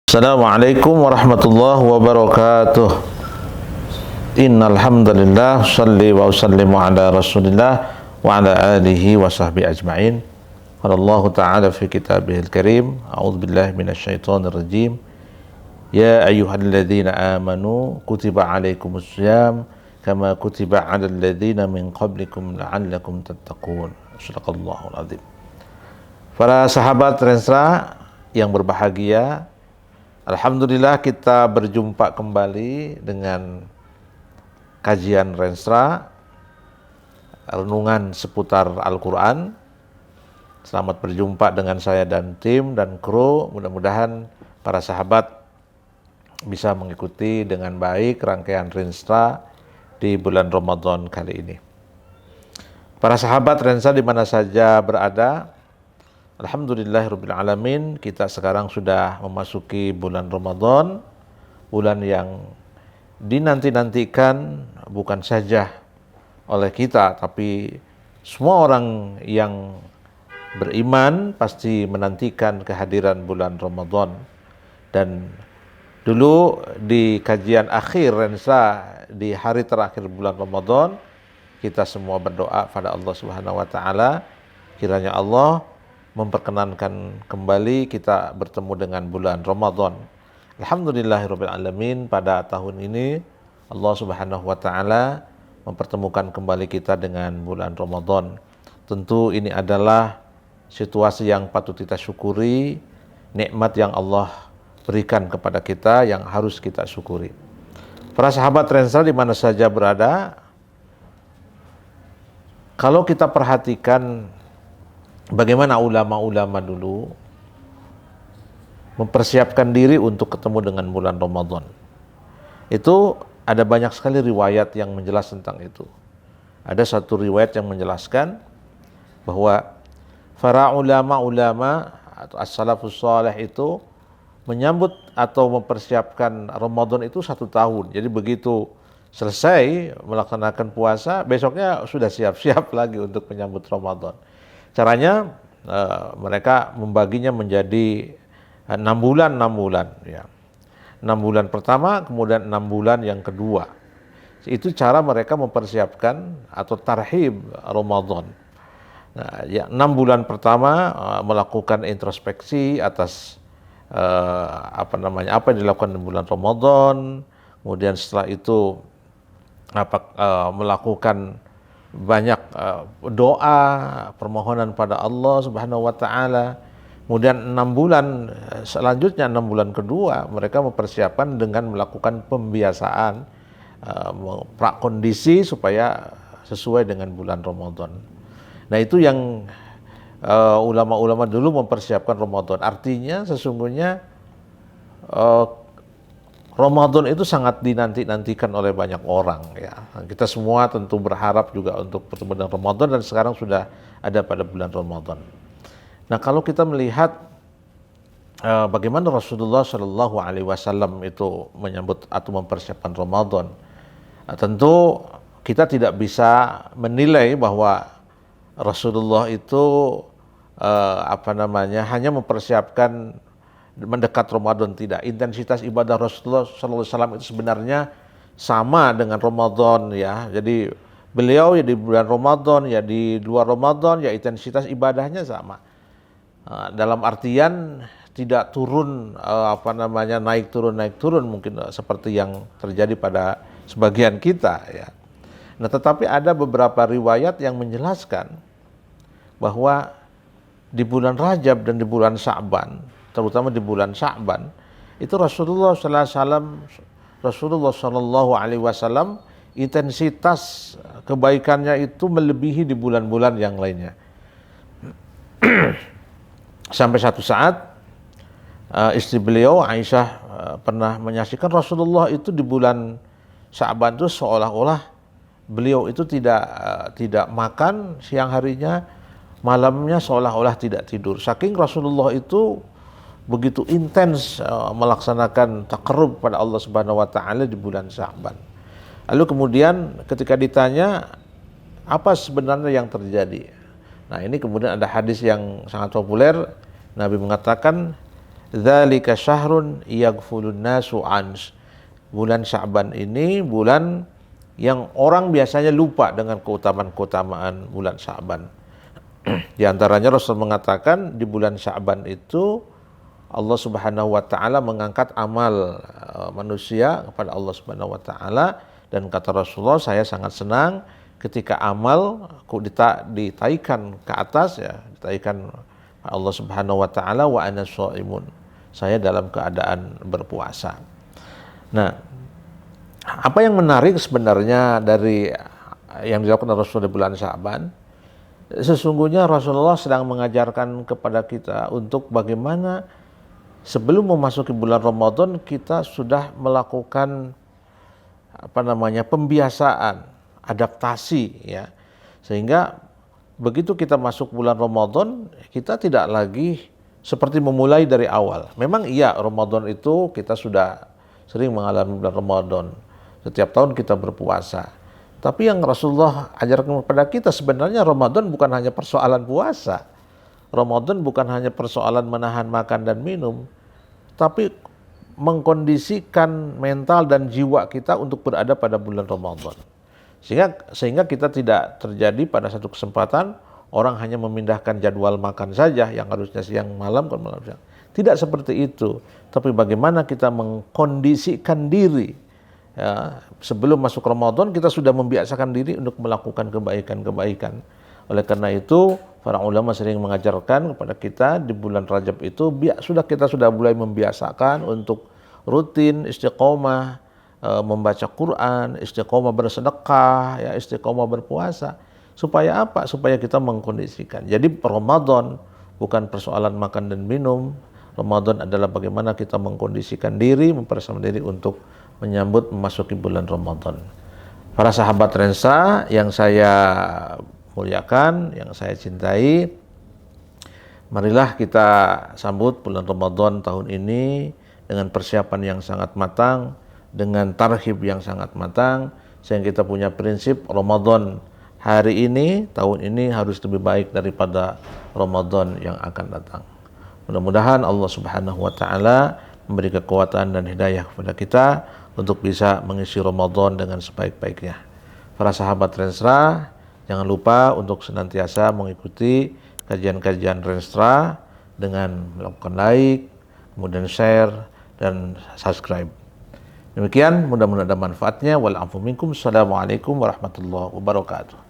Assalamualaikum warahmatullahi wabarakatuh. Innal hamdalillah shalli wa usallimu ala Rasulillah wa ala alihi wa sahbihi ajma'in. Qala Allah Ta'ala fi kitabihil karim, a'udzubillahi minasyaitonir rajim. Ya ayyuhalladzina amanu kutiba alaikumus syiyam kama kutiba 'alal ladzina min qablikum la'allakum tattaqun. Shadaqallahul azim. Para sahabat Rensra yang berbahagia, alhamdulillah kita berjumpa kembali dengan kajian Rensra, renungan seputar Al-Quran. Selamat berjumpa dengan saya dan tim dan kru. Mudah-mudahan para sahabat bisa mengikuti dengan baik rangkaian Rensra di bulan Ramadan kali ini. Para sahabat Rensra di mana saja berada, alhamdulillahirabbil alamin, kita sekarang sudah memasuki bulan Ramadan, bulan yang dinanti-nantikan bukan saja oleh kita, tapi semua orang yang beriman pasti menantikan kehadiran bulan Ramadan. Dan dulu di kajian akhir Rensra di hari terakhir bulan Ramadan, kita semua berdoa pada Allah Subhanahu wa taala kiranya Allah memperkenankan kembali kita bertemu dengan bulan Ramadan. Alhamdulillahirabbil alamin, pada tahun ini Allah Subhanahu wa taala mempertemukan kembali kita dengan bulan Ramadan. Tentu ini adalah situasi yang patut kita syukuri, nikmat yang Allah berikan kepada kita yang harus kita syukuri. Para sahabat Rensra di mana saja berada, kalau kita perhatikan bagaimana ulama-ulama dulu mempersiapkan diri untuk ketemu dengan bulan Ramadan. Itu ada banyak sekali riwayat yang menjelaskan tentang itu. Ada satu riwayat yang menjelaskan bahwa para ulama-ulama atau as-salafus salih itu menyambut atau mempersiapkan Ramadan itu 1 tahun. Jadi begitu selesai melaksanakan puasa, besoknya sudah siap-siap lagi untuk menyambut Ramadan. Caranya mereka membaginya menjadi 6 bulan ya. 6 bulan pertama, kemudian 6 bulan yang kedua. Itu cara mereka mempersiapkan atau tarhib Ramadan. Nah, ya, 6 bulan pertama melakukan introspeksi atas apa yang dilakukan di bulan Ramadan. Kemudian setelah itu melakukan banyak doa, permohonan pada Allah Subhanahu wa taala. Kemudian 6 bulan selanjutnya, 6 bulan kedua, mereka mempersiapkan dengan melakukan pembiasaan, prakondisi supaya sesuai dengan bulan Ramadan. Nah, itu yang ulama-ulama dulu mempersiapkan Ramadan. Artinya sesungguhnya Ramadan itu sangat dinanti-nantikan oleh banyak orang ya. Kita semua tentu berharap juga untuk bertemu dengan Ramadan, dan sekarang sudah ada pada bulan Ramadan. Nah, kalau kita melihat bagaimana Rasulullah Shallallahu Alaihi Wasallam itu menyambut atau mempersiapkan Ramadan, tentu kita tidak bisa menilai bahwa Rasulullah itu hanya mempersiapkan mendekat Ramadan. Tidak, intensitas ibadah Rasulullah SAW itu sebenarnya sama dengan Ramadan ya. Jadi beliau ya di bulan Ramadan ya di luar Ramadan ya intensitas ibadahnya sama. Dalam artian tidak turun naik turun mungkin seperti yang terjadi pada sebagian kita ya. Nah, tetapi ada beberapa riwayat yang menjelaskan bahwa di bulan Rajab dan di bulan Sya'ban, terutama di bulan Sya'ban, itu Rasulullah Shallallahu Alaihi Wasallam intensitas kebaikannya itu melebihi di bulan-bulan yang lainnya. Sampai satu saat istri beliau Aisyah pernah menyaksikan Rasulullah itu di bulan Sya'ban itu seolah-olah beliau itu tidak makan siang harinya, malamnya seolah-olah tidak tidur. Saking Rasulullah itu begitu intens melaksanakan taqarrub pada Allah Subhanahu wa taala di bulan Sya'ban. Lalu kemudian ketika ditanya apa sebenarnya yang terjadi? Nah, ini kemudian ada hadis yang sangat populer. Nabi mengatakan dzalika syahrun yaghfulun nasu ans. Bulan Sya'ban ini bulan yang orang biasanya lupa dengan keutamaan-keutamaan bulan Sya'ban. Di antaranya Rasul mengatakan di bulan Sya'ban itu Allah Subhanahu wa taala mengangkat amal manusia kepada Allah Subhanahu wa taala, dan kata Rasulullah, saya sangat senang ketika amal ditaikan ke atas, ya, ditaikan Allah Subhanahu wa taala, wa ana shaimun. Saya dalam keadaan berpuasa. Nah, apa yang menarik sebenarnya dari yang dilakukan Rasul di bulan Sya'ban? Sesungguhnya Rasulullah sedang mengajarkan kepada kita untuk bagaimana sebelum memasuki bulan Ramadan kita sudah melakukan pembiasaan, adaptasi, ya. Sehingga begitu kita masuk bulan Ramadan, kita tidak lagi seperti memulai dari awal. Memang iya, Ramadan itu kita sudah sering mengalami bulan Ramadan. Setiap tahun kita berpuasa. Tapi yang Rasulullah ajarkan kepada kita sebenarnya Ramadan bukan hanya persoalan puasa. Ramadan bukan hanya persoalan menahan makan dan minum, tapi mengkondisikan mental dan jiwa kita untuk berada pada bulan Ramadan. Sehingga kita tidak terjadi pada satu kesempatan orang hanya memindahkan jadwal makan saja yang harusnya siang malam ke malam siang. Tidak seperti itu, tapi bagaimana kita mengkondisikan diri. Ya, sebelum masuk Ramadan kita sudah membiasakan diri untuk melakukan kebaikan-kebaikan. Oleh karena itu, para ulama sering mengajarkan kepada kita di bulan Rajab itu kita sudah mulai membiasakan untuk rutin istiqomah, membaca Quran, istiqomah bersedekah, ya, istiqomah berpuasa. Supaya apa? Supaya kita mengkondisikan. Jadi Ramadan bukan persoalan makan dan minum. Ramadan adalah bagaimana kita mengkondisikan diri, mempersiapkan diri untuk menyambut memasuki bulan Ramadan. Para sahabat Rensa yang saya muliakan, yang saya cintai, marilah kita sambut bulan Ramadan tahun ini dengan persiapan yang sangat matang, dengan tarhib yang sangat matang, sehingga kita punya prinsip Ramadan hari ini, tahun ini harus lebih baik daripada Ramadan yang akan datang. Mudah-mudahan Allah Subhanahu wa taala memberi kekuatan dan hidayah kepada kita untuk bisa mengisi Ramadan dengan sebaik-baiknya. Para sahabat Rensra, jangan lupa untuk senantiasa mengikuti kajian-kajian Rensra dengan melakukan like, kemudian share, dan subscribe. Demikian, mudah-mudahan ada manfaatnya. Wal afu minkum. Assalamualaikum warahmatullahi wabarakatuh.